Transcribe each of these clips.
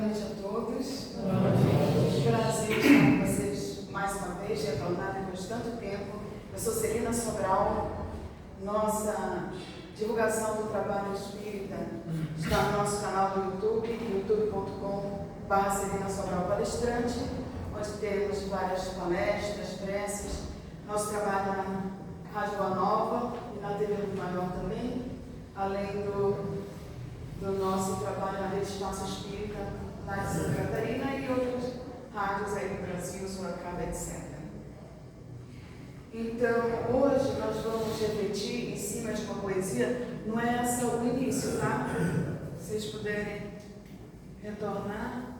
noite a todos. Prazer estar com vocês mais uma vez, retornar depois de tanto tempo. Eu sou Celina Sobral. Nossa divulgação do trabalho espírita está no nosso canal do YouTube, youtube.com/Celina Sobral Palestrante, onde temos várias palestras, preces. Nosso trabalho na Rádio Boa Nova e na TV do Maior também, além do nosso trabalho na Rede Espaço Espírita lá de Santa Catarina e outras rádios aí do Brasil, Sorocaba, etc. Então, hoje nós vamos refletir em cima de uma poesia, não é essa o início, tá? Se vocês puderem retornar.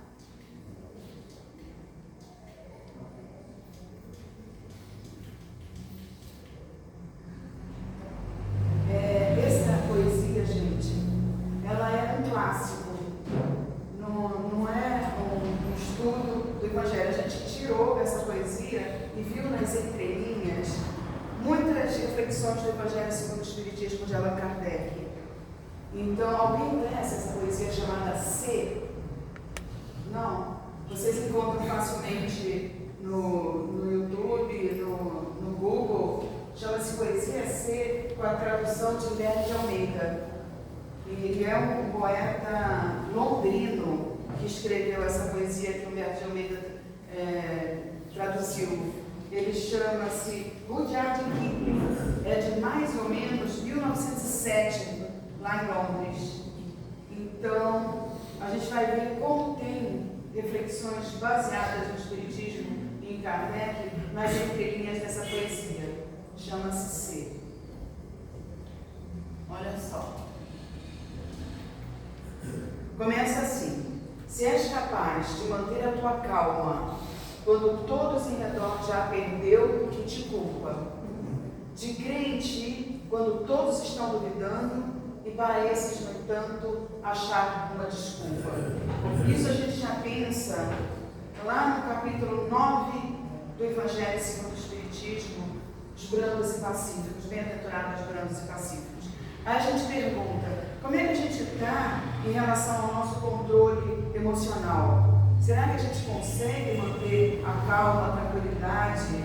Essa poesia, gente, ela é um clássico, não é um estudo do Evangelho. A gente tirou essa poesia e viu nas entrelinhas muitas reflexões do Evangelho segundo o Espiritismo de Allan Kardec. Então, alguém conhece essa poesia chamada C? Não? Vocês encontram facilmente no YouTube, no Google. Chama-se Poesia C, com a tradução de Humberto de Almeida. Ele é um poeta londrino que escreveu essa poesia que Humberto de Almeida traduziu. Ele chama-se Rudyard Kipling. É de mais ou menos 1907, lá em Londres. Então, a gente vai ver como tem reflexões baseadas no Espiritismo e em Kardec nas entrelinhas dessa poesia. Chama-se C. Olha só. Começa assim: se és capaz de manter a tua calma quando todos em redor já perdeu o que te culpa, de crer em ti quando todos estão duvidando e para esses, no entanto, achar uma desculpa. Isso a gente já pensa lá no capítulo 9 do Evangelho segundo o Espiritismo, os brandos e pacíficos, bem-aventurados os brandos e pacíficos. Aí a gente pergunta, como é que a gente está em relação ao nosso controle emocional? Será que a gente consegue manter a calma, a tranquilidade,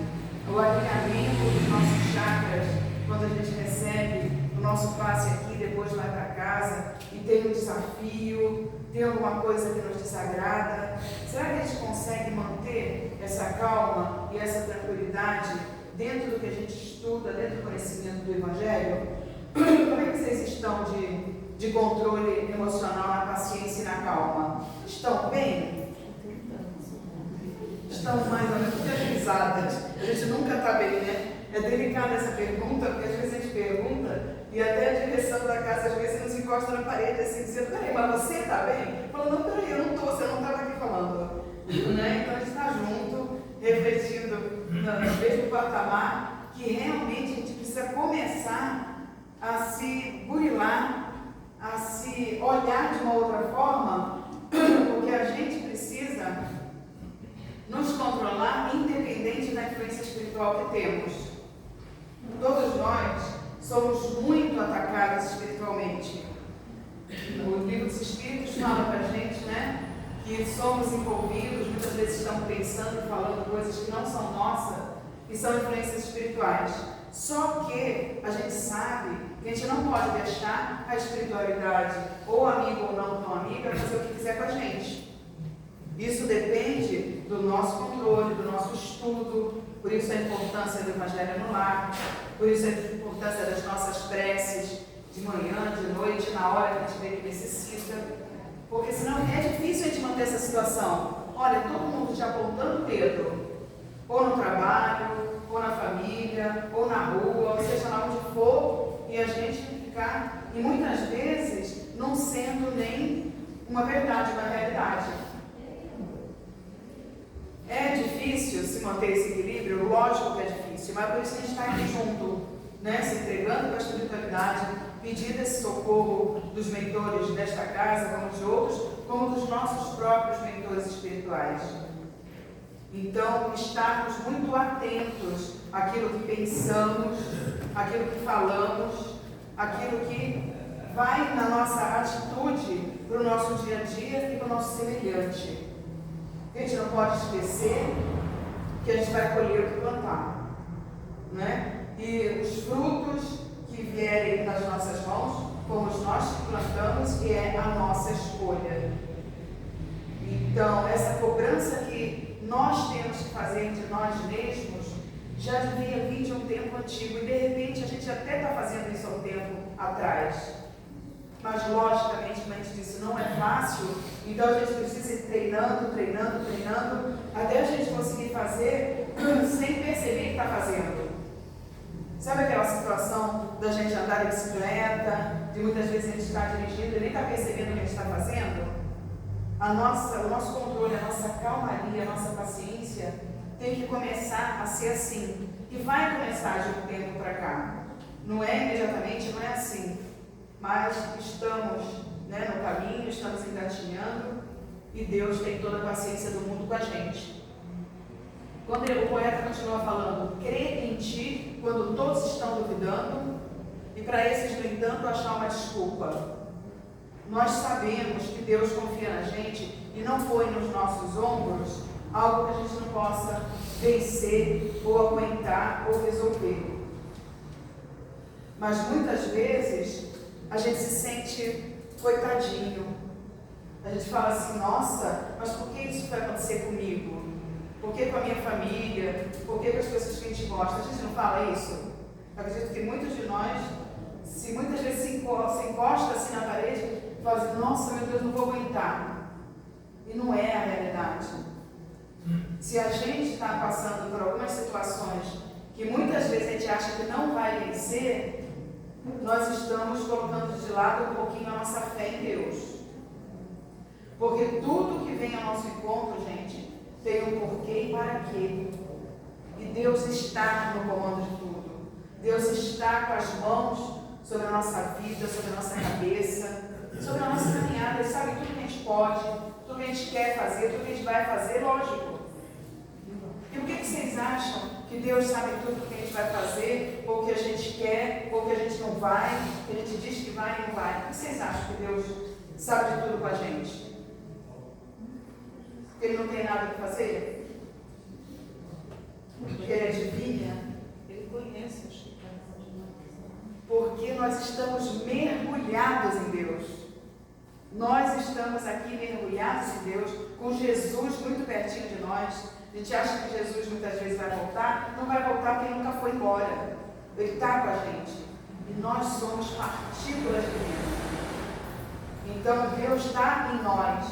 o alinhamento dos nossos chakras quando a gente recebe o nosso passe aqui, depois vai para casa e tem um desafio, tem alguma coisa que nos desagrada? Será que a gente consegue manter essa calma e essa tranquilidade dentro do que a gente estuda, dentro do conhecimento do Evangelho? Como é que vocês estão de controle emocional, na paciência e na calma? Estão bem? Estão mais ou menos risadas. A gente nunca está bem, né? É delicada essa pergunta, porque às vezes a gente pergunta e até a direção da casa às vezes nos encosta na parede assim, dizendo, peraí, mas você está bem? Falando, não, peraí, eu não estou, você não estava aqui falando. Né? Então a gente está junto, refletindo no mesmo patamar, que realmente a gente precisa começar a se burilar, a se olhar de uma outra forma, porque a gente precisa nos controlar independente da influência espiritual que temos. Todos nós somos muito atacados espiritualmente. O livro dos Espíritos fala para a gente, né, que somos envolvidos, muitas vezes estamos pensando e falando coisas que não são nossas e são influências espirituais. Só que a gente sabe que a gente não pode deixar a espiritualidade, ou amigo ou não tão amiga, fazer o que quiser com a gente. Isso depende do nosso controle, do nosso estudo, por isso a importância do Evangelho no lar, por isso a importância das nossas preces de manhã, de noite, na hora que a gente vê que necessita, porque senão é difícil a gente manter essa situação. Olha, todo mundo te apontando o dedo, ou no trabalho, ou na família, ou na rua, ou seja lá onde for, e a gente ficar, e muitas vezes, não sendo nem uma verdade, uma realidade. É difícil se manter esse equilíbrio? Lógico que é difícil, mas por isso a gente está aqui junto, né? Se entregando para a espiritualidade, pedindo esse socorro dos mentores desta casa, como de outros, como dos nossos próprios mentores espirituais. Então, estarmos muito atentos àquilo que pensamos, àquilo que falamos, àquilo que vai na nossa atitude para o nosso dia a dia e para o nosso semelhante. A gente não pode esquecer que a gente vai colher o que plantar, né? E os frutos que vierem das nossas mãos, fomos nós que plantamos e é a nossa escolha. Então, essa cobrança que nós temos que fazer de nós mesmos já devia vir de um tempo antigo e de repente a gente até está fazendo isso há um tempo atrás. Mas logicamente, como a gente disse, não é fácil, então a gente precisa ir treinando, até a gente conseguir fazer sem perceber que está fazendo. Sabe aquela situação da gente andar de bicicleta, de muitas vezes a gente está dirigindo e nem está percebendo o que a gente está fazendo? O nosso controle, a nossa calmaria, a nossa paciência tem que começar a ser assim. E vai começar de um tempo para cá. Não é imediatamente, não é assim. Mas estamos, né, no caminho, estamos engatinhando e Deus tem toda a paciência do mundo com a gente. Quando o poeta continua falando, crê em ti quando todos estão duvidando e para esses, no entanto, achar uma desculpa. Nós sabemos que Deus confia na gente e não põe nos nossos ombros algo que a gente não possa vencer ou aguentar ou resolver. Mas muitas vezes a gente se sente coitadinho. A gente fala assim, nossa, mas por que isso vai acontecer comigo? Por que com a minha família? Por que com as pessoas que a gente gosta? A gente não fala isso? Eu acredito que muitos de nós, se muitas vezes se encosta assim na parede, fala assim, nossa, meu Deus, não vou aguentar. E não é a realidade. Se a gente está passando por algumas situações que muitas vezes a gente acha que não vai vencer, nós estamos colocando de lado um pouquinho a nossa fé em Deus. Porque tudo que vem ao nosso encontro, gente, tem um porquê e para quê. E Deus está no comando de tudo. Deus está com as mãos sobre a nossa vida, sobre a nossa cabeça, sobre a nossa caminhada. Ele sabe tudo que a gente pode, tudo que a gente quer fazer, tudo que a gente vai fazer, lógico. E o que vocês acham? Que Deus sabe tudo o que a gente vai fazer, ou que a gente quer, ou que a gente não vai, que a gente diz que vai e não vai. O que vocês acham que Deus sabe de tudo com a gente? Que Ele não tem nada para fazer? Porque Ele adivinha? Ele conhece as coisas. Porque nós estamos mergulhados em Deus. Nós estamos aqui mergulhados em Deus, com Jesus muito pertinho de nós. A gente acha que Jesus muitas vezes vai voltar, não vai voltar porque Ele nunca foi embora. Ele está com a gente. E nós somos partículas de Deus. Então Deus está em nós,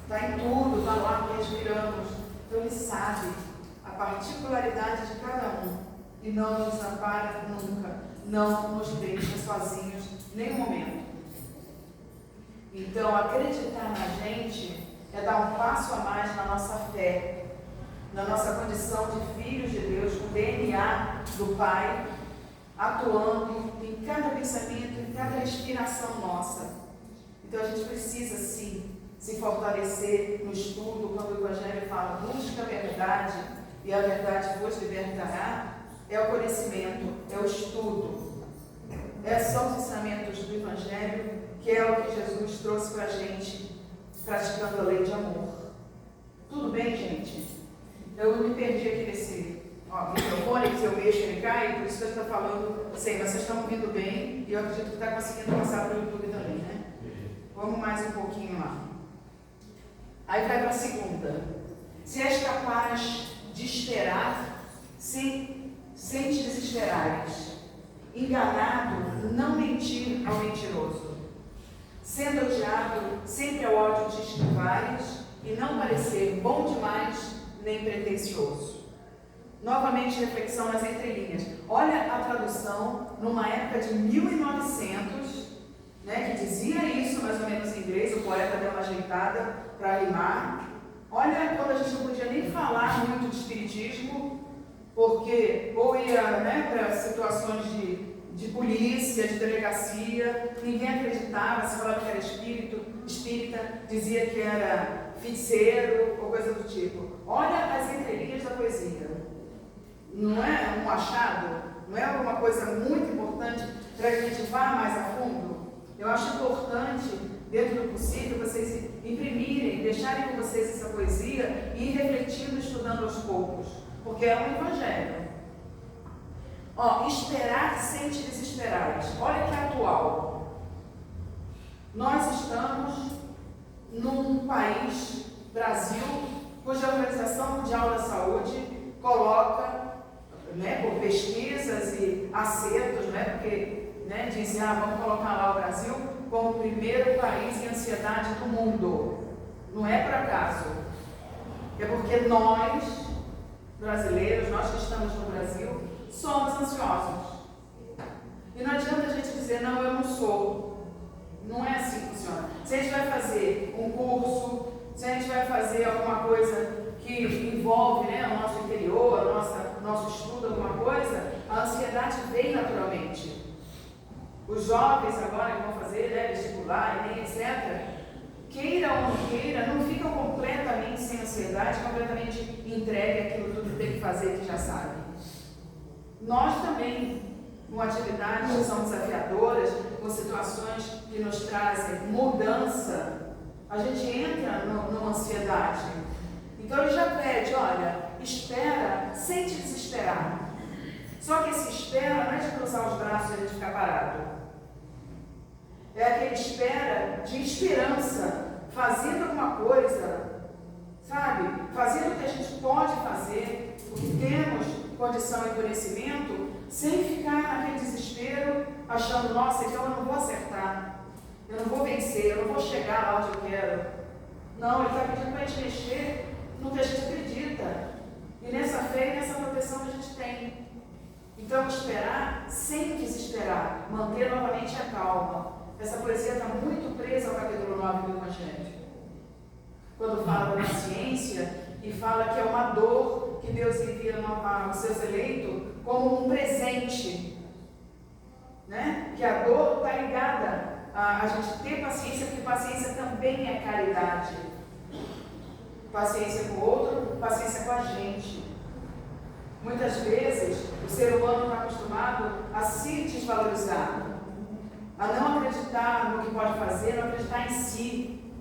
está em tudo, está lá que respiramos. Então Ele sabe a particularidade de cada um e não nos ampara nunca, não nos deixa sozinhos em nenhum momento. Então acreditar na gente é dar um passo a mais na nossa fé, na nossa condição de filhos de Deus, com o DNA do Pai, atuando em cada pensamento, em cada respiração nossa. Então a gente precisa sim se fortalecer no estudo, quando o Evangelho fala, busca a verdade e a verdade vos libertará, é o conhecimento, é o estudo. São os ensinamentos do Evangelho, que é o que Jesus trouxe para a gente, praticando a lei de amor. Tudo bem, gente? Eu me perdi aqui nesse microfone, que se eu mexo ele cai, por isso que eu estou falando, sei, mas vocês estão ouvindo bem e eu acredito que está conseguindo passar para o YouTube também, né? Vamos mais um pouquinho lá. Aí vai para a segunda. Se és capaz de esperar sem te desesperares, enganado, não mentir ao mentiroso, sendo odiado, sempre ao ódio te esquivares, e não parecer bom demais nem pretensioso. Novamente, reflexão nas entrelinhas. Olha a tradução numa época de 1900, né, que dizia isso mais ou menos em inglês, o poeta deu uma ajeitada para rimar. Olha quando a gente não podia nem falar muito de espiritismo, porque ou ia, né, para situações de polícia, de delegacia, ninguém acreditava, se falava que era espírita, dizia que era feiticeiro ou coisa do tipo. Olha as entrelinhas da poesia. Não é um achado? Não é alguma coisa muito importante para que a gente vá mais a fundo? Eu acho importante, dentro do possível, vocês imprimirem, deixarem com vocês essa poesia e ir refletindo, estudando aos poucos, porque é um evangelho. Esperar sem te desesperares. Olha que atual. Nós estamos num país, Brasil, cuja Organização Mundial da Saúde coloca, por pesquisas e acertos, porque dizem, vamos colocar lá o Brasil como o primeiro país em ansiedade do mundo. Não é por acaso. É porque nós, brasileiros, nós que estamos no Brasil, somos ansiosos. E não adianta a gente dizer, não, eu não sou. Não é assim que funciona. Se a gente vai fazer um curso, se a gente vai fazer alguma coisa que envolve o nosso interior, nosso estudo, alguma coisa, a ansiedade vem naturalmente. Os jovens agora que vão fazer vestibular, Enem, etc., queira ou não queira, não ficam completamente sem ansiedade, completamente entregue àquilo tudo que tem que fazer, que já sabe. Nós também, com atividades que são desafiadoras, com situações que nos trazem mudança, a gente entra numa ansiedade. Então ele já pede, olha, espera sem te desesperar. Só que esse espera não é de cruzar os braços e a gente ficar parado. É aquele espera de esperança, fazendo alguma coisa, sabe? Fazendo o que a gente pode fazer, o que temos condição e conhecimento, sem ficar naquele desespero, achando, nossa, então eu não vou acertar, eu não vou vencer, eu não vou chegar lá onde eu quero. Não, ele está pedindo para a gente mexer no que a gente acredita. E nessa fé e nessa proteção que a gente tem. Então, esperar sem desesperar, manter novamente a calma. Essa poesia está muito presa ao capítulo 9 do Evangelho. Quando fala da ciência e fala que é uma dor que Deus envia aos seus eleitos como um presente. Que a dor está ligada a gente ter paciência, porque paciência também é caridade. Paciência com o outro, paciência com a gente. Muitas vezes o ser humano está acostumado a se desvalorizar, a não acreditar no que pode fazer, não acreditar em si,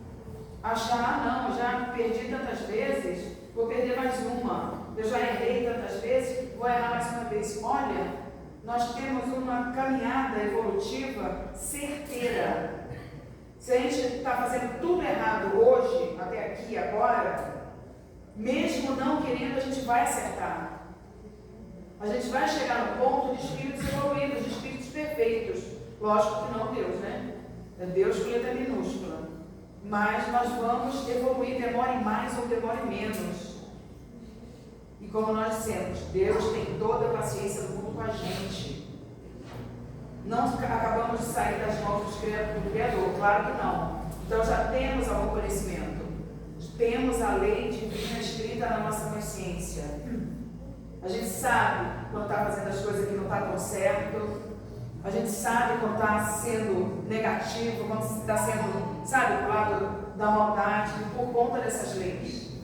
achar, não, já perdi tantas vezes, vou perder mais uma, eu já errei tantas vezes, vou errar mais uma vez. Olha, nós temos uma caminhada evolutiva certeira. Se a gente está fazendo tudo errado hoje, até aqui, agora, mesmo não querendo, a gente vai acertar. A gente vai chegar no ponto de espíritos evoluídos, de espíritos perfeitos. Lógico que não Deus, É Deus com letra minúscula. Mas nós vamos evoluir, demore mais ou demore menos. E como nós dissemos, Deus tem toda a paciência do mundo com a gente. Não acabamos de sair das mãos do Criador, claro que não. Então já temos algum conhecimento. Temos a lei divina escrita na nossa consciência. A gente sabe quando está fazendo as coisas que não está tão certo. A gente sabe quando está sendo negativo, quando está sendo, do lado da maldade, por conta dessas leis.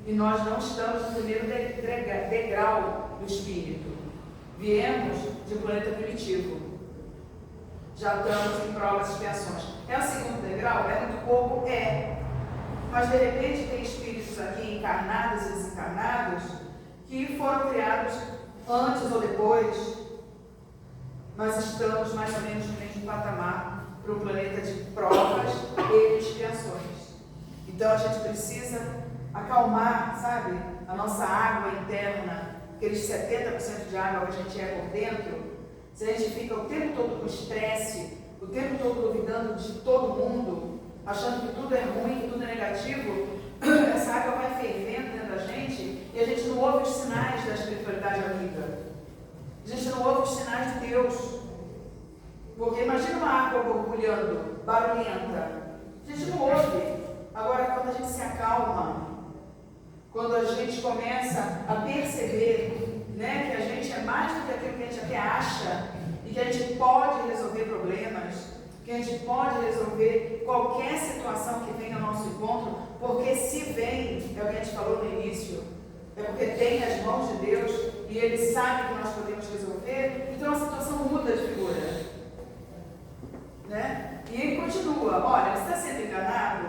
E nós não estamos no primeiro degrau do espírito. Viemos de um planeta primitivo. Já estamos em provas e expiações. É o segundo degrau? É muito pouco? É. Mas de repente tem espíritos aqui encarnados e desencarnados que foram criados antes ou depois. Nós estamos mais ou menos no mesmo patamar para um planeta de provas e expiações. Então a gente precisa acalmar, a nossa água interna, aqueles 70% de água que a gente é por dentro. Se a gente fica o tempo todo com estresse, o tempo todo duvidando de todo mundo, achando que tudo é ruim, que tudo é negativo, essa água vai fervendo dentro da gente e a gente não ouve os sinais da espiritualidade amiga. A gente não ouve os sinais de Deus. Porque imagina uma água borbulhando, barulhenta. A gente não ouve. Agora, quando a gente se acalma, quando a gente começa a perceber que a gente é mais do que aquilo que a gente até acha e que a gente pode resolver problemas, que a gente pode resolver qualquer situação que venha ao nosso encontro, porque se vem, é o que a gente falou no início, é porque tem as mãos de Deus e Ele sabe que nós podemos resolver, então a situação muda de figura. continua, olha, você está sendo enganado?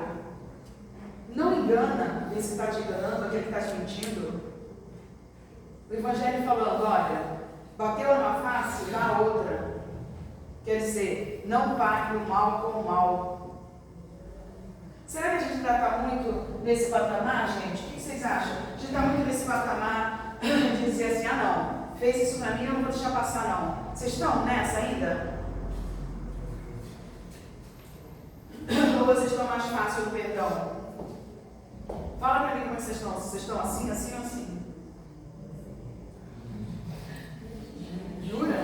Não engana esse que está te enganando, aquele que está te mentindo. O Evangelho falando, olha, bateu numa face, dá a outra. Quer dizer, não pague o mal com o mal. Será que a gente está muito nesse patamar, gente? O que vocês acham? A gente está muito nesse patamar de dizer assim, ah não, fez isso para mim, eu não vou deixar passar não. Vocês estão nessa ainda? Ou vocês estão mais fácil do perdão? Fala para mim como é que vocês estão. Vocês estão assim, assim ou assim? Jura?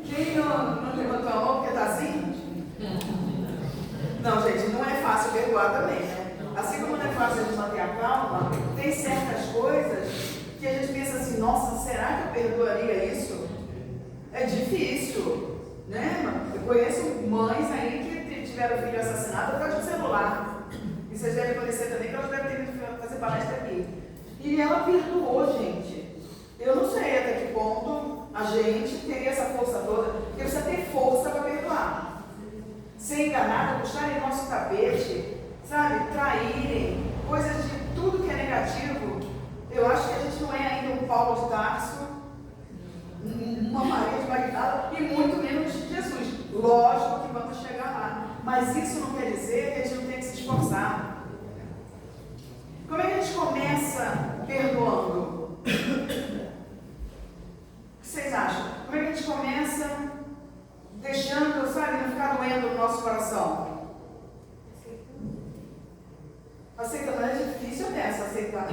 Quem não levantou a mão porque está assim? Não, gente, não é fácil perdoar também, né? Assim como não é fácil a gente manter a calma, tem certas coisas que a gente pensa assim, nossa, será que eu perdoaria isso? É difícil, né? Eu conheço mães aí que tiveram filho assassinado por causa de celular. E vocês devem conhecer também que elas devem ter que fazer palestra aqui. E ela perdoou, gente. Eu não sei até que ponto a gente teria essa força toda, porque precisa ter força para perdoar. Ser enganado, puxarem nosso tapete, sabe, traírem, coisas de tudo que é negativo. Eu acho que a gente não é ainda um Paulo de Tarso, uma Maria de Magdala e muito menos Jesus. Lógico que vamos chegar lá, mas isso não quer dizer que a gente não tem que se esforçar. Como é que a gente começa perdoando? O que vocês acham? Como é que a gente começa deixando, sabe, não ficar doendo no nosso coração? Aceitando, é difícil dessa, aceitar.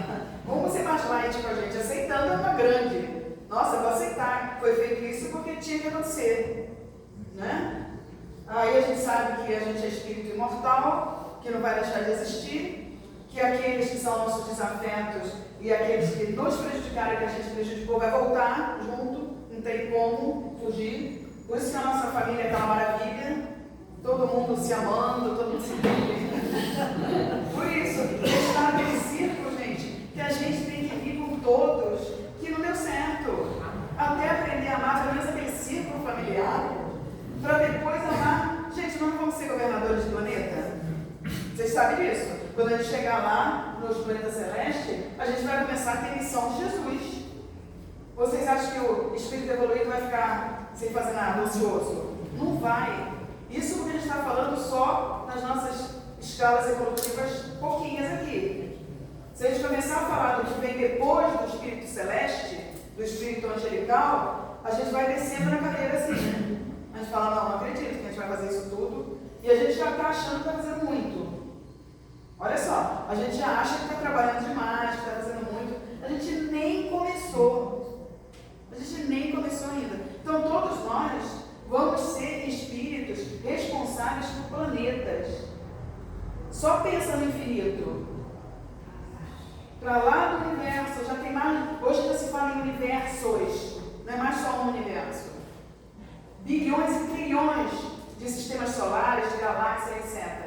Vamos ser mais light com a gente. Aceitando é uma grande. Nossa, eu vou aceitar. Foi feito isso porque tinha que acontecer. Né? Aí a gente sabe que a gente é espírito imortal, que não vai deixar de existir, que aqueles que são nossos desafetos e aqueles que nos prejudicaram e que a gente prejudicou vai voltar junto, não tem como fugir. Por isso que a nossa família é aquela maravilha, todo mundo se amando, todo mundo se entendendo. Por isso, está aquele círculo, gente, que a gente tem que vir com todos, que não deu certo. Até aprender a amar, pelo menos aquele círculo familiar, para depois amar. Gente, nós não vamos ser governadores do planeta? Vocês sabem disso? Quando a gente chegar lá, nos planetas celestes, a gente vai começar a ter missão de Jesus. Vocês acham que o espírito evoluído vai ficar sem fazer nada, ocioso? Não vai. Isso porque a gente está falando só nas nossas escalas evolutivas pouquinhas aqui. Se a gente começar a falar do que vem depois do espírito celeste, do espírito angelical, a gente vai descendo na cadeira assim, né? A gente fala, não acredito que a gente vai fazer isso tudo. E a gente já está achando que está fazendo muito. Olha só, a gente já acha que está trabalhando demais, que está fazendo muito. A gente nem começou. A gente nem começou ainda. Então todos nós vamos ser espíritos responsáveis por planetas. Só pensa no infinito. Para lá do universo, já tem mais. Hoje já se fala em universos, não é mais só um universo. Bilhões e trilhões de sistemas solares, de galáxias, etc.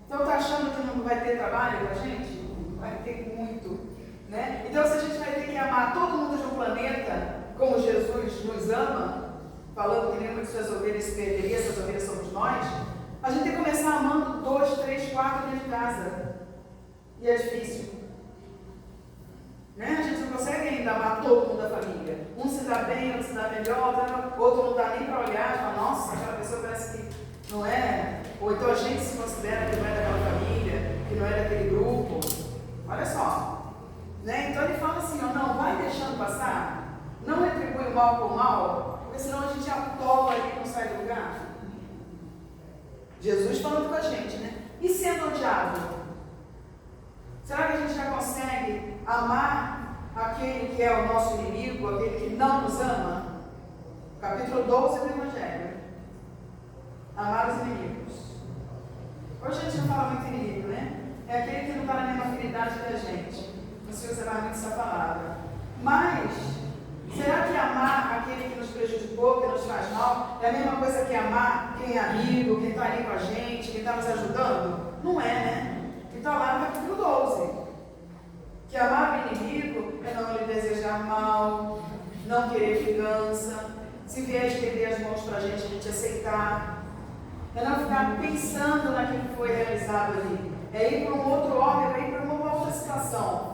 Então está achando que não vai ter trabalho para a gente? Vai ter muito. Né? Então se a gente vai ter que amar todo mundo de um planeta, como Jesus nos ama, falando que nenhuma de suas ovelhas se perderia, essas ovelhas somos nós, a gente tem que começar amando 2, 3, 4 dentro de casa. E é difícil. Né? A gente não consegue ainda amar todo mundo da família. Um se dá bem, outro se dá melhor, outro não dá nem para olhar, fala, nossa, aquela pessoa parece que não é. Ou então a gente se considera que não é daquela família, que não é daquele grupo. Olha só. Né? Então ele fala assim, ó, não, vai deixando passar, não retribui o mal com o mal, porque senão a gente atola e não sai do lugar. Jesus falando com a gente, né? E sendo odiado? Será que a gente já consegue amar aquele que é o nosso inimigo, aquele que não nos ama? Capítulo 12 do Evangelho. Amar os inimigos. Hoje a gente não fala muito inimigo, né? É aquele que não está na mesma afinidade que a gente. Não se usa mais muito essa palavra. Mas, será que amar aquele que nos prejudicou, que nos faz mal, é a mesma coisa que amar quem é amigo, quem está ali com a gente, quem está nos ajudando? Não é, né? E está lá no capítulo 12. Que amar o inimigo é não lhe desejar mal, não querer vingança, se vier estender as mãos para a gente aceitar. É não ficar pensando naquilo que foi realizado ali. É ir para um outro órgão, é ir para uma outra situação.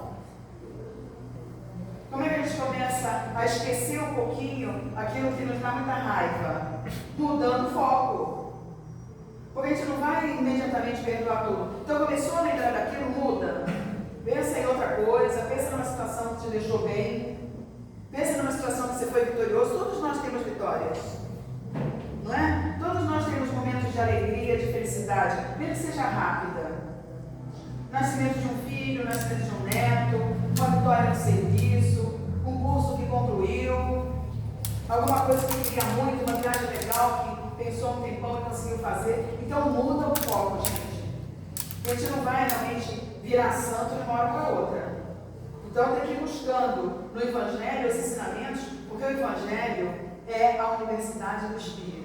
Como é que a gente começa a esquecer um pouquinho aquilo que nos dá muita raiva? Mudando o foco. Porque a gente não vai imediatamente perdoar tudo. Então começou a lembrar daquilo, muda. Pensa em outra coisa, pensa numa situação que te deixou bem. Pensa numa situação que você foi vitorioso. Todos nós temos vitórias. Não é? Todos nós temos momentos de alegria, de felicidade, mesmo que seja rápida. Nascimento de um filho, nascimento de um neto, uma vitória no serviço, um curso que concluiu, alguma coisa que queria muito, uma viagem legal que pensou um tempão e conseguiu fazer. Então muda o foco, gente. A gente não vai realmente virar santo de uma hora para outra. Então tem que ir buscando no Evangelho os ensinamentos, porque o Evangelho é a universidade do Espírito.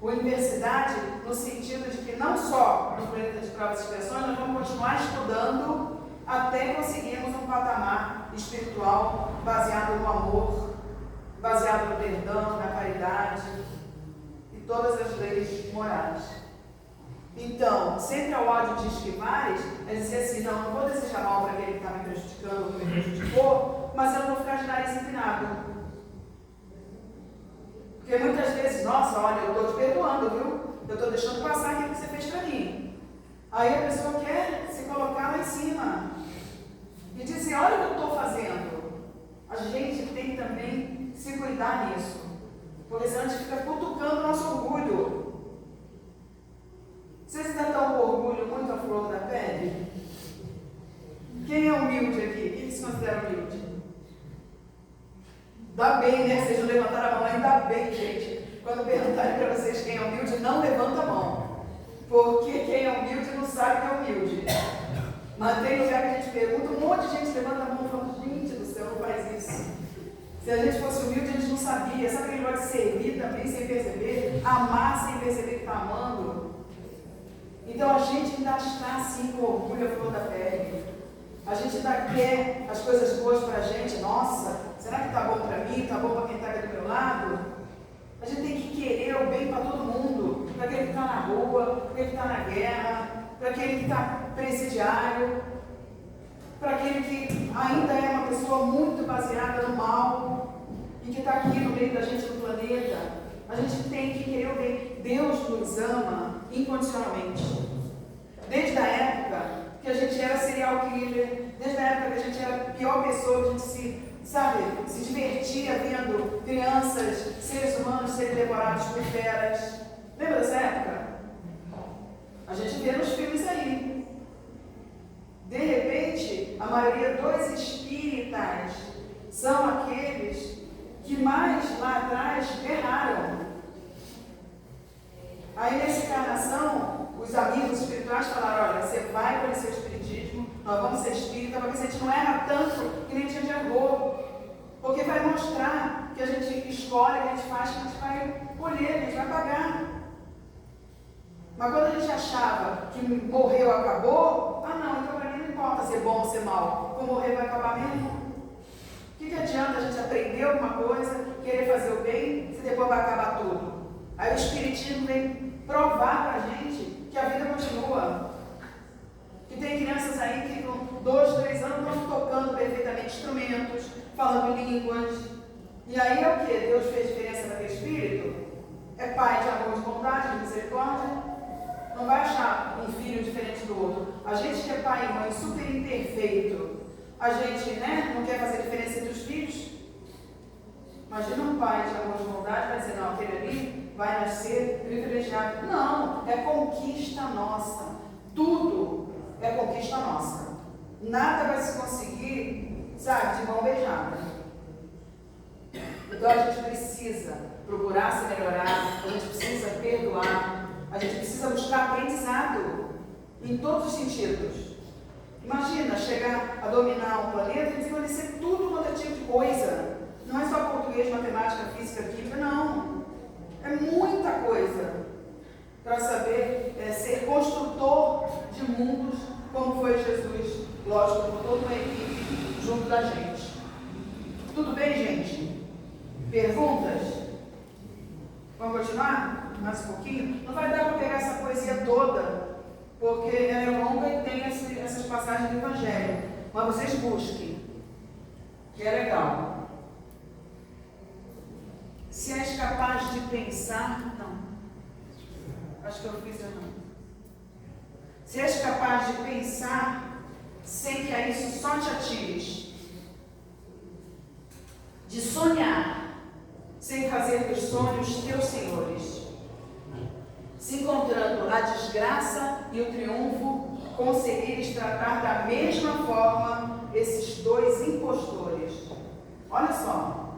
Universidade no sentido de que não só no planeta de provas e expiações, nós vamos continuar estudando até conseguirmos um patamar espiritual baseado no amor, baseado no perdão, na caridade e todas as leis morais. Então, sempre ao ódio de esquivares, é dizer assim, não vou desejar mal para aquele que está me prejudicando, que me prejudicou, mas eu não vou ficar de nariz empinado. Porque muitas vezes, nossa, olha, eu estou te perdoando, viu? Eu estou deixando passar aquilo que você fez para mim. Aí a pessoa quer se colocar lá em cima e dizer, olha o que eu estou fazendo. A gente tem também que se cuidar nisso, porque senão a gente fica cutucando o nosso orgulho. Vocês ainda estão com orgulho muito à flor da pele? Quem é humilde aqui? Quem se considera humilde? Dá bem, né? Vocês não levantaram a mão, ainda bem, gente. Quando perguntarem para vocês quem é humilde, não levanta a mão. Porque quem é humilde não sabe que é humilde. Mas tem lugar que a gente pergunta, um monte de gente levanta a mão e fala, gente do céu, não faz isso. Se a gente fosse humilde, a gente não sabia. Sabe aquele negócio de servir também sem perceber? Amar sem perceber que está amando? Então a gente ainda está assim com orgulho à flor da pele. A gente ainda quer as coisas boas para a gente. Nossa, será que está bom para mim? Está bom para quem está aqui do meu lado? A gente tem que querer o bem para todo mundo. Para aquele que está na rua, para aquele que está na guerra, para aquele que está presidiário, para aquele que ainda é uma pessoa muito baseada no mal e que está aqui no meio da gente no planeta. A gente tem que querer o bem. Deus nos ama incondicionalmente. Desde a época que a gente era serial killer, desde a época que a gente era a pior pessoa, que a gente se divertia vendo crianças, seres humanos serem devorados por feras. Lembra dessa época? A gente vê nos filmes aí. De repente, a maioria dos espíritas são aqueles que mais lá atrás erraram. Aí nessa encarnação, os amigos espirituais falaram, olha, você vai conhecer o espiritismo, nós vamos ser espírita, para ver se a gente não erra tanto que nem a gente errou. Porque vai mostrar que a gente escolhe, que a gente faz, que a gente vai colher, a gente vai pagar. Mas quando a gente achava que morreu, acabou, não, então para mim não importa ser bom ou ser mal, quando morrer vai acabar mesmo. O que adianta a gente aprender alguma coisa, querer fazer o bem, se depois vai acabar tudo? Aí o espiritismo vem provar para a gente que a vida continua. Que tem crianças aí que com 2, 3 anos estão tocando perfeitamente instrumentos, falando línguas. E aí é o que? Deus fez diferença para aquele espírito? É pai de amor, de bondade, de misericórdia? Não vai achar um filho diferente do outro. A gente que é pai e mãe super imperfeito, a gente não quer fazer diferença entre os filhos? Imagina um pai de amor, de bondade, vai dizer, não, aquele ali vai nascer privilegiado. Não, é conquista nossa. Tudo é conquista nossa. Nada vai se conseguir, de mão beijada. Então a gente precisa procurar se melhorar, a gente precisa perdoar, a gente precisa buscar aprendizado em todos os sentidos. Imagina chegar a dominar um planeta e conhecer tudo quanto é tipo de coisa. Não é só português, matemática, física, química, não. É muita coisa para saber ser construtor de mundos, como foi Jesus, lógico, com toda uma equipe junto da gente. Tudo bem, gente? Perguntas? Vamos continuar? mais um pouquinho. Não vai dar para pegar essa poesia toda, porque ela é longa e tem essas passagens do Evangelho. Mas vocês busquem, que é legal. Se és capaz de pensar, não. Acho que eu fiz errado. Se és capaz de pensar sem que a isso só te atires, de sonhar sem fazer dos sonhos teus senhores, se encontrando a desgraça e o triunfo, conseguires tratar da mesma forma esses dois impostores. Olha só,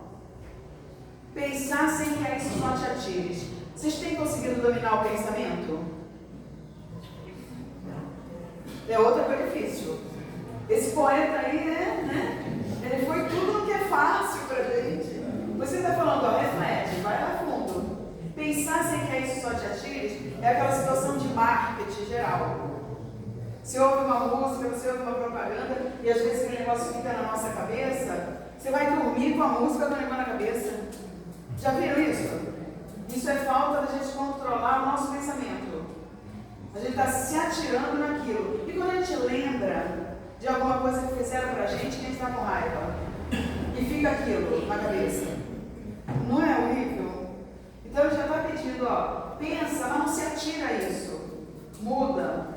pensar sem que a isso só te atires. Vocês têm conseguido dominar o pensamento? É outra coisa difícil. Esse poeta aí, né? Ele foi tudo que é fácil pra gente. Você está falando, ó, reflete, vai lá fundo. Pensar sem que isso só te atire é aquela situação de marketing geral. Você ouve uma música, você ouve uma propaganda e às vezes aquele negócio fica na nossa cabeça. Você vai dormir com a música do negócio na cabeça. Já viram isso? Isso é falta da gente controlar o nosso pensamento. A gente está se atirando naquilo. E quando a gente lembra de alguma coisa que fizeram pra gente, que a gente está com raiva, e fica aquilo na cabeça, não é horrível? Então ele já está pedindo, ó, pensa, mas não se atira a isso. Muda.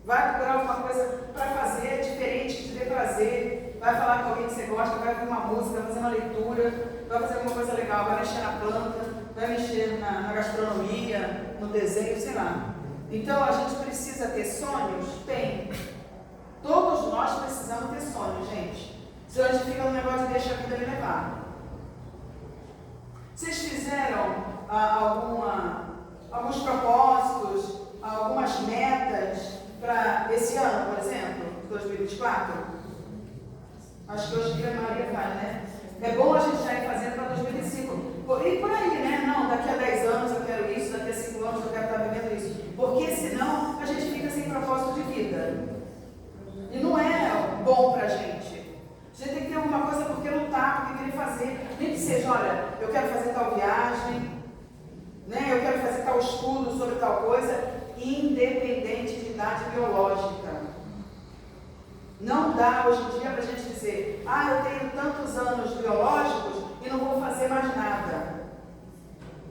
Vai procurar alguma coisa para fazer diferente, que te dê prazer. Vai falar com alguém que você gosta, vai ouvir uma música, vai fazer uma leitura, vai fazer alguma coisa legal, vai mexer na planta, vai mexer na gastronomia, no desenho, sei lá. Então a gente precisa ter sonhos? Tem. Todos nós precisamos ter sonhos, gente. Senão a gente fica no negócio de deixar a vida me levar. Vocês fizeram alguns propósitos, algumas metas para esse ano, por exemplo, 2024? Acho que hoje a Maria faz, né? É bom a gente já ir fazendo para 2025. E por aí, né? Não, daqui a 10 anos eu quero isso, daqui a 5 anos eu quero estar vivendo isso. Porque senão a gente fica sem propósito de vida. E não é bom para a gente. A gente tem que ter alguma coisa porque lutar, porque querer fazer. Nem que seja, olha, eu quero fazer tal viagem, né? Eu quero fazer tal estudo sobre tal coisa, independente de idade biológica. Não dá hoje em dia para a gente dizer, eu tenho tantos anos biológicos e não vou fazer mais nada.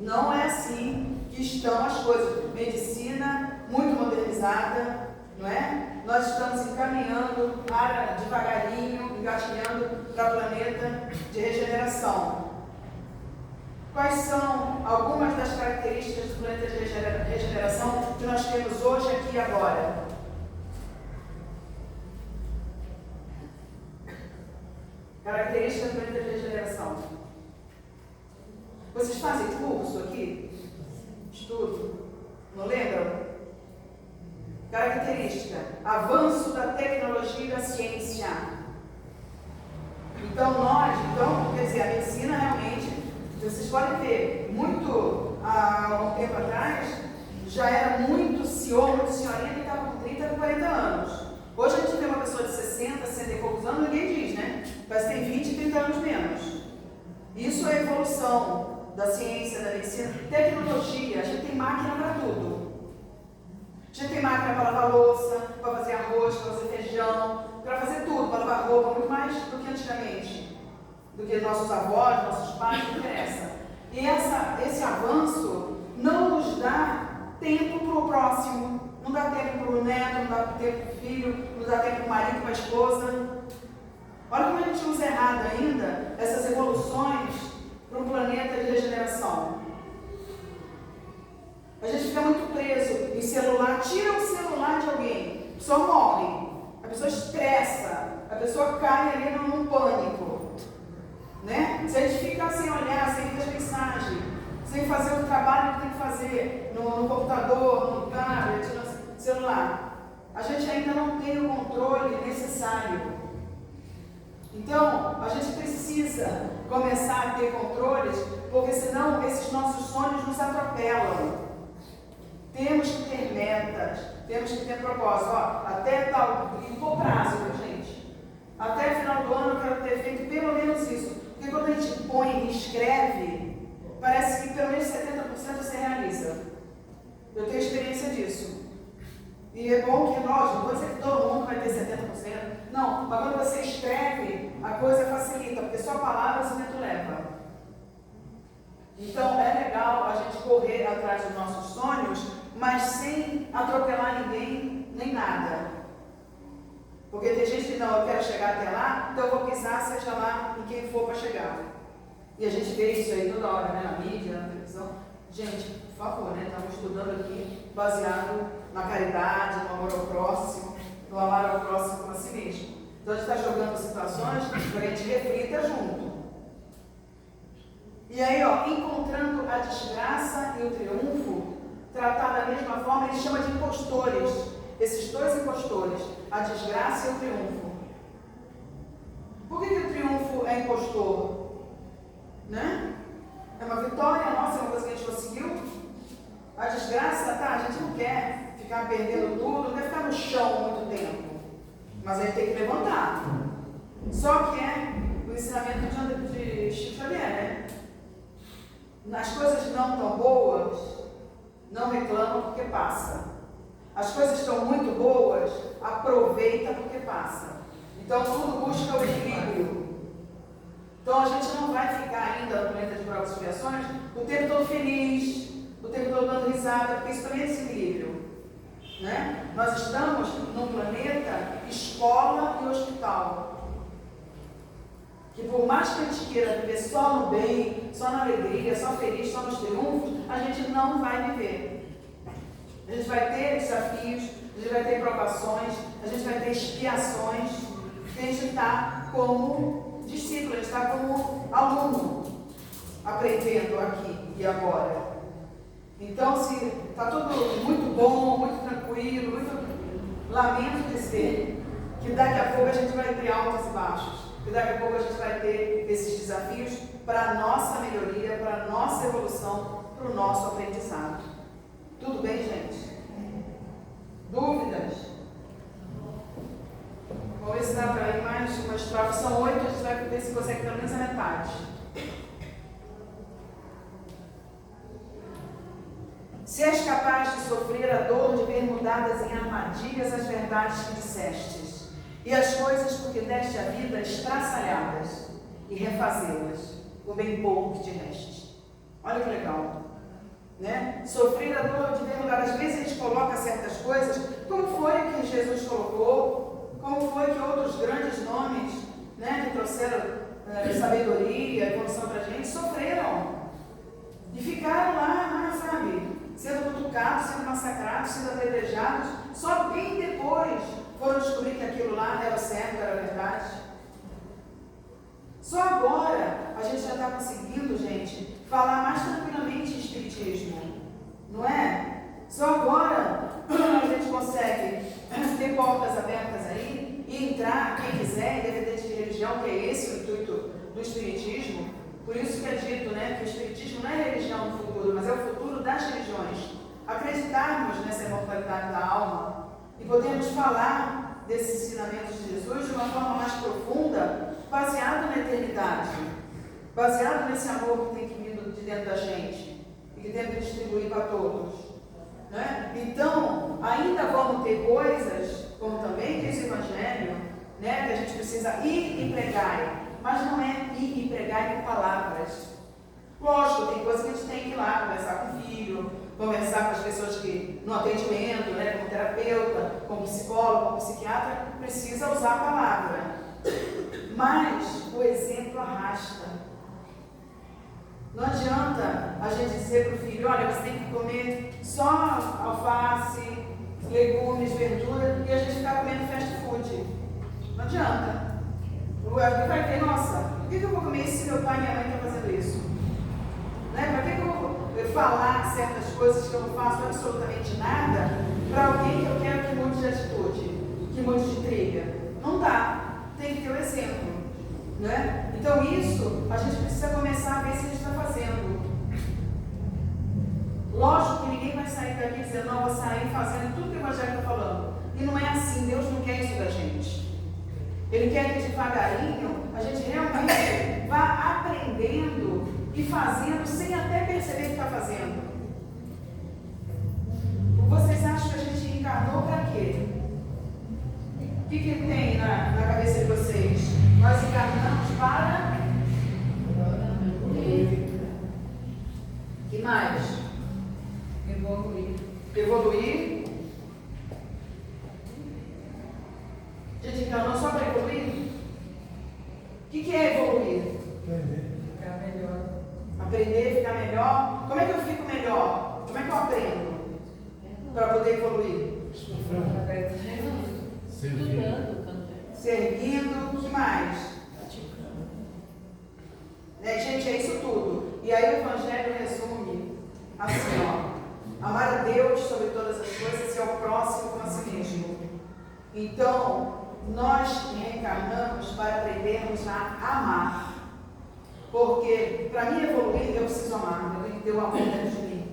Não é assim que estão as coisas. Medicina muito modernizada, não é? Nós estamos encaminhando para, devagarinho, engatilhando para o planeta de regeneração. Quais são algumas das características do planeta de regeneração que nós temos hoje, aqui e agora? Características do planeta de regeneração. Vocês fazem curso aqui? Estudo? Não lembram? Característica: avanço da tecnologia e da ciência. Então, quer dizer, a medicina realmente, vocês podem ver, muito há um tempo atrás, já era muito senhor, muito senhorinha que estava com 30, com 40 anos. Hoje a gente vê uma pessoa de 60, 60 e poucos anos, ninguém diz, né? Parece que tem 20, 30 anos menos. Isso é evolução da ciência, da medicina. Tecnologia, a gente tem máquina para tudo. A gente tem máquina para lavar louça, para fazer arroz, para fazer feijão, para fazer tudo, para lavar roupa, muito mais do que antigamente, do que nossos avós, nossos pais, não interessa. E esse avanço não nos dá tempo para o próximo, não dá tempo para o neto, não dá tempo para o filho, não dá tempo para o marido, para a esposa. Olha como a gente usa errado ainda essas evoluções para um planeta de regeneração. A gente fica muito preso em celular, tira o celular de alguém, a pessoa morre, a pessoa estressa, a pessoa cai ali num pânico, né? Se a gente fica sem olhar, sem ver as mensagens, sem fazer o trabalho que tem que fazer no computador, no tablet, no celular, a gente ainda não tem o controle necessário. Então, a gente precisa começar a ter controles, porque senão esses nossos sonhos nos atropelam. Temos que ter metas, temos que ter propósito. Até tal, em qual prazo, gente? Até o final do ano eu quero ter feito pelo menos isso. Porque quando a gente põe e escreve, parece que pelo menos 70% você realiza. lógico, não vou dizer que todo mundo vai ter 70%. Não, mas quando você escreve, a coisa facilita, porque só palavras o vento leva. Então é legal a gente correr atrás dos nossos sonhos, mas sem atropelar ninguém, nem nada. Porque tem gente que não, eu quero chegar até lá, então eu vou pisar, seja lá em quem for para chegar. E a gente vê isso aí toda hora, né? Na mídia, na televisão. Gente, por favor, né? Estamos estudando aqui baseado na caridade, no amor ao próximo, no amar ao próximo como a si mesmo. Então a gente está jogando situações para que a gente reflita junto. E aí, ó, encontrando a desgraça e o triunfo, tratar da mesma forma, ele chama de impostores. Esses dois impostores, a desgraça e o triunfo. Por que o triunfo é impostor? Né? É uma vitória nossa, é uma coisa que a gente conseguiu. A desgraça, tá, a gente não quer ficar perdendo tudo, não quer ficar no chão muito tempo. Mas a gente tem que levantar. Só que é o ensinamento de Chico Xavier, né? As coisas não tão boas, não reclamam porque passa. As coisas estão muito boas, aproveita porque passa. Então tudo busca o equilíbrio. Então a gente não vai ficar ainda no planeta de provas e expiações o tempo todo feliz, o tempo todo dando risada, porque isso também é desequilíbrio. Né? Nós estamos num planeta escola e hospital. Que por mais que a gente queira viver só no bem, só na alegria, só feliz, só nos triunfos, a gente não vai viver. A gente vai ter desafios, a gente vai ter provações, a gente vai ter expiações, porque a gente está como discípulo, a gente está como aluno, aprendendo aqui e agora. Então, se está tudo muito bom, muito tranquilo, lamento dizer que daqui a pouco a gente vai ter altos e baixos, que daqui a pouco a gente vai ter esses desafios para a nossa melhoria, para a nossa evolução, para o nosso aprendizado. Tudo bem, gente? Dúvidas? Vamos ver se dá para ir mais umas provas. São 8, a gente vai ver se consegue pelo menos a metade. Se és capaz de sofrer a dor de ver mudadas em armadilhas as verdades que dissestes, e as coisas por que deste a vida estraçalhadas, e refazê-las, o bem pouco que te reste. Olha que legal. Né? Sofrer a dor de ver mudadas. Às vezes a gente coloca certas coisas, como foi que Jesus colocou, como foi que outros grandes nomes, né, que trouxeram sabedoria, evolução para a gente, sofreram. E ficaram lá, sabe, sendo cutucados, sendo massacrados, sendo apedrejados, só bem depois foram descobrir que aquilo lá era o certo, era a verdade. Só agora a gente já está conseguindo, gente, falar mais tranquilamente em espiritismo, não é? Só agora a gente consegue ter portas abertas aí e entrar, quem quiser, independente de religião, que é esse o intuito do espiritismo. Por isso que é dito, né, que o espiritismo não é religião do futuro, mas é o futuro das religiões. Acreditarmos nessa imortalidade da alma e podermos falar desses ensinamentos de Jesus de uma forma mais profunda, baseado na eternidade, baseado nesse amor que tem que vir de dentro da gente e que tem que distribuir para todos. Né? Então, ainda vamos ter coisas, como também diz o Evangelho, né, que a gente precisa ir e pregar. Mas não é ir e pregar com palavras. Lógico, tem coisa que a gente tem que ir lá conversar com o filho, conversar com as pessoas que no atendimento, né, como terapeuta, como psicólogo, como psiquiatra, precisa usar a palavra. Mas o exemplo arrasta. Não adianta a gente dizer para o filho, olha, você tem que comer só alface, legumes, verdura, e a gente ficar comendo fast food. Não adianta. O Elvio vai ter, nossa, por que eu vou comer isso se meu pai e minha mãe estão fazendo isso? Né? Para que eu vou falar certas coisas que eu não faço absolutamente nada para alguém que eu quero que mude de atitude, que mude de trilha? Não dá. Tem que ter o exemplo. Né? Então isso, a gente precisa começar a ver se a gente está fazendo. Lógico que ninguém vai sair daqui dizendo, não, vou sair fazendo tudo que o Evangelho está falando. E não é assim, Deus não quer isso da gente. Ele quer que devagarinho a gente realmente vá aprendendo e fazendo sem até perceber que está fazendo. Vocês acham que a gente encarnou para quê? O que tem na cabeça de vocês? Nós encarnamos para... O que mais? Evoluir. A gente encarnou só para evoluir? O que é evoluir? Ficar melhor. Aprender, ficar melhor. Como é que eu fico melhor? Como é que eu aprendo para poder evoluir? Servindo. O que mais? Gente, é isso tudo. E aí o Evangelho resume assim, ó: amar a Deus sobre todas as coisas e ao próximo como a si mesmo. Então, nós reencarnamos para aprendermos a amar. Porque para mim evoluir, eu preciso amar. Eu tenho que ter o amor dentro de mim.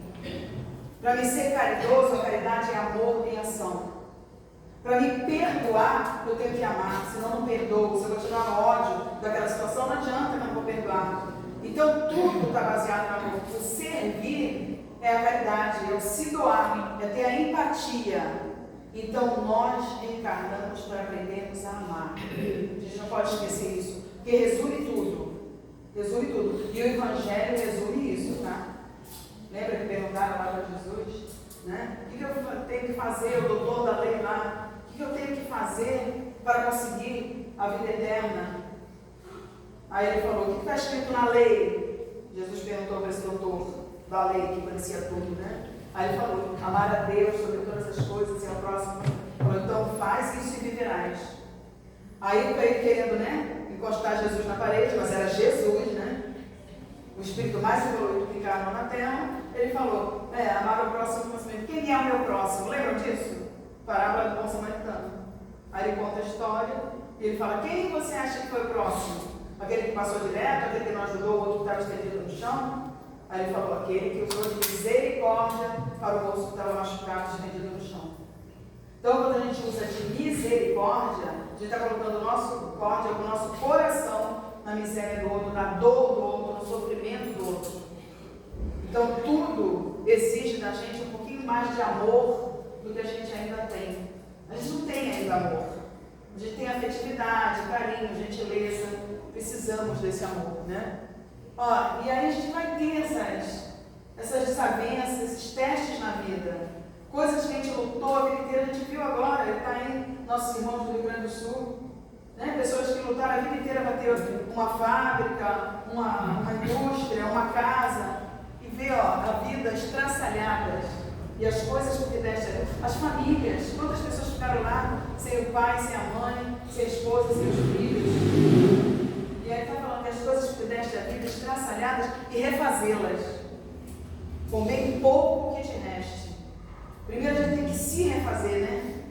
Para me ser caridoso, a caridade é amor em ação. Para me perdoar, eu tenho que amar, senão não perdoo. Se eu continuar no ódio daquela situação, não adianta que eu não vou perdoar. Então tudo está baseado no amor. O servir é a caridade, é o se doar, é ter a empatia. Então nós reencarnamos para aprendermos a amar. A gente não pode esquecer isso, porque resume tudo. Resume tudo. E o Evangelho resume isso, tá? Lembra que perguntaram lá para Jesus? Né? O que eu tenho que fazer, o doutor da lei lá? O que eu tenho que fazer para conseguir a vida eterna? Aí ele falou: o que está escrito na lei? Jesus perguntou para esse doutor da lei, que conhecia tudo, né? Aí ele falou: amar a Deus sobre todas as coisas e ao próximo. Falou: então faz isso e viverás. Aí ele querendo, né, encostar Jesus na parede, mas era Jesus, né? O espírito mais evoluído que encarnou na terra. Ele falou: amar o próximo como a si mesmo. Quem é o meu próximo? Lembram disso? Parábola do bom samaritano. Aí ele conta a história e ele fala: quem você acha que foi o próximo? Aquele que passou direto, aquele que não ajudou o outro que estava estendido no chão? Aí ele falou: aquele que usou de misericórdia para o moço que estava machucado, estendido no chão. Então, quando a gente usa de misericórdia, a gente está colocando o nosso córdia, o nosso coração na miséria do outro, na dor do outro, no sofrimento do outro. Então, tudo exige da gente um pouquinho mais de amor do que a gente ainda tem. A gente não tem ainda amor. A gente tem afetividade, carinho, gentileza. Precisamos desse amor, né? E aí a gente vai ter essas desavenças, esses testes na vida. Coisas que a gente lutou a vida inteira, a gente viu agora, está aí, nossos irmãos do Rio Grande do Sul, né? Pessoas que lutaram a vida inteira para ter uma fábrica, uma indústria, uma casa, e ver a vida estraçalhada e as coisas que deste, as famílias, quantas pessoas ficaram lá sem o pai, sem a mãe, sem a esposa, sem os filhos. E aí está falando que as coisas que deste a vida estraçalhadas e refazê-las, com bem pouco que te reste. Primeiro a gente tem que se refazer, né?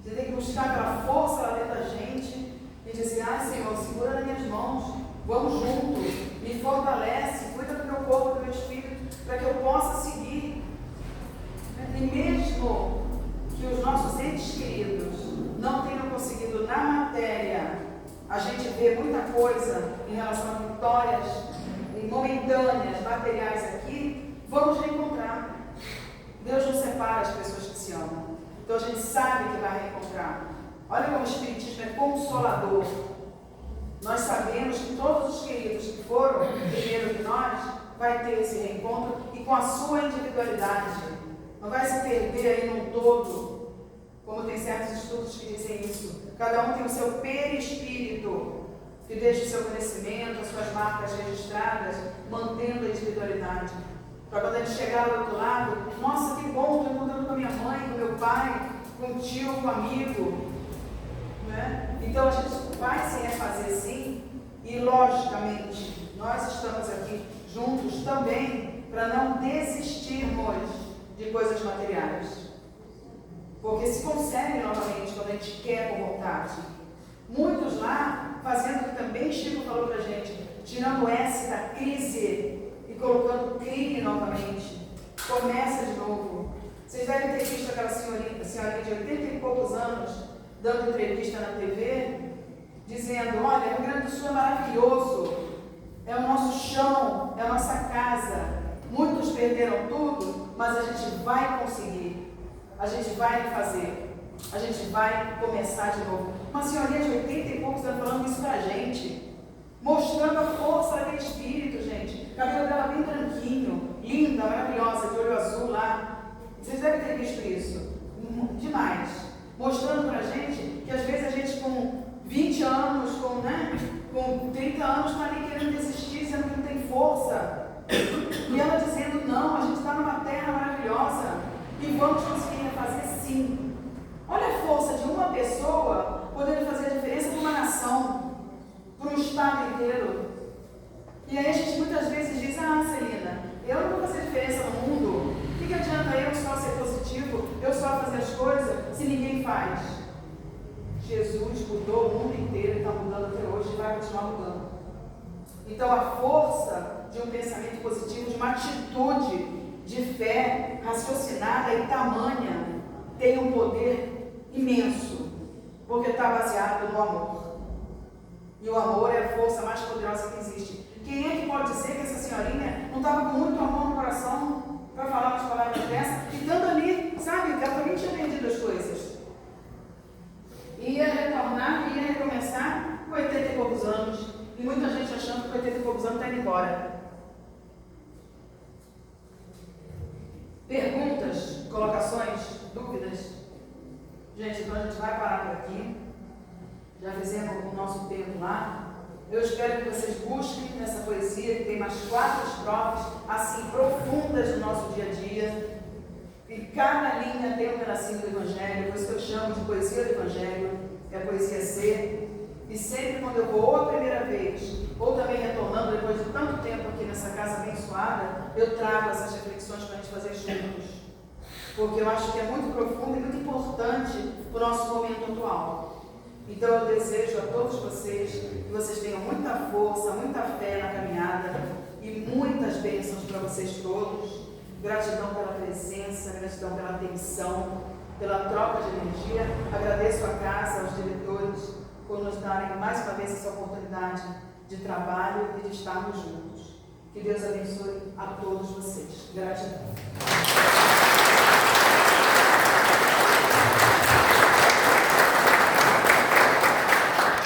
Você tem que buscar aquela força lá dentro da gente e dizer: Senhor, segura nas minhas mãos, vamos juntos, me fortalece, cuida do meu corpo, do meu espírito, para que eu possa seguir. E mesmo que os nossos entes queridos não tenham conseguido na matéria, a gente vê muita coisa em relação a vitórias momentâneas, materiais aqui, vamos reencontrar. Deus não separa as pessoas que se amam. Então a gente sabe que vai reencontrar. Olha como o Espiritismo é consolador. Nós sabemos que todos os queridos que foram primeiro que nós vai ter esse reencontro e com a sua individualidade. Não vai se perder aí num todo, como tem certos estudos que dizem isso. Cada um tem o seu perispírito, que deixa o seu conhecimento, as suas marcas registradas, mantendo a individualidade. Para quando a gente chegar do outro lado, nossa, que bom, estou encontrando com a minha mãe, com meu pai, com o tio, com o amigo. Né? Então a gente vai se refazer sim, e logicamente nós estamos aqui juntos também para não desistirmos de coisas materiais. Porque se consegue novamente quando a gente quer com vontade. Muitos lá fazendo o que também Chico falou para a gente, tirando o S da crise e colocando crime novamente. Começa de novo. Vocês devem ter visto aquela senhorinha de 80 e poucos anos dando entrevista na TV, dizendo: olha, o Rio Grande do Sul é maravilhoso, é o nosso chão, é a nossa casa. Muitos perderam tudo, mas a gente vai conseguir, a gente vai fazer. a gente vai começar de novo. Uma senhorinha de 80 e poucos anos falando isso pra gente, mostrando a força daquele espírito, gente. O cabelo dela bem branquinho, linda, maravilhosa, de olho azul lá. Vocês devem ter visto isso. Demais. Mostrando pra gente que às vezes a gente com 20 anos, com 30 anos, está ali querendo desistir, dizendo que não tem força. E ela dizendo, não, a gente está numa terra maravilhosa e vamos conseguir fazer sim. Olha a força de uma pessoa podendo fazer a diferença para uma nação, para um estado inteiro. E aí a gente muitas vezes diz, Celina, eu não vou fazer diferença no mundo. O que adianta eu só ser positivo, eu só fazer as coisas, se ninguém faz? Jesus mudou o mundo inteiro, está mudando até hoje e vai continuar mudando. Então a força de um pensamento positivo, de uma atitude de fé raciocinada e tamanha, tem um poder imenso, porque está baseado no amor. E o amor é a força mais poderosa que existe. Quem é que pode dizer que essa senhorinha não estava com muito amor no coração para falar umas palavras dessas? E tanto ali, sabe, ela também tinha perdido as coisas. Ia retornar, ia recomeçar com 80 e poucos anos. E muita gente achando que com 80 e poucos anos está indo embora. Perguntas, colocações, dúvidas? Gente, então a gente vai parar por aqui. Já fizemos o nosso tempo lá. Eu espero que vocês busquem nessa poesia, que tem mais 4 estrofes, assim, profundas no nosso dia a dia. E cada linha tem um pedacinho do Evangelho, por isso que eu chamo de poesia do Evangelho, é a poesia C. E sempre quando eu vou, ou a primeira vez, ou também retornando depois de tanto tempo aqui nessa casa abençoada, eu trago essas reflexões para a gente fazer juntos. Porque eu acho que é muito profundo e muito importante para o nosso momento atual. Então eu desejo a todos vocês que vocês tenham muita força, muita fé na caminhada e muitas bênçãos para vocês todos. Gratidão pela presença, gratidão pela atenção, pela troca de energia. Agradeço a casa, aos diretores, por nos darem mais uma vez essa oportunidade de trabalho e de estarmos juntos. Que Deus abençoe a todos vocês. Gratidão.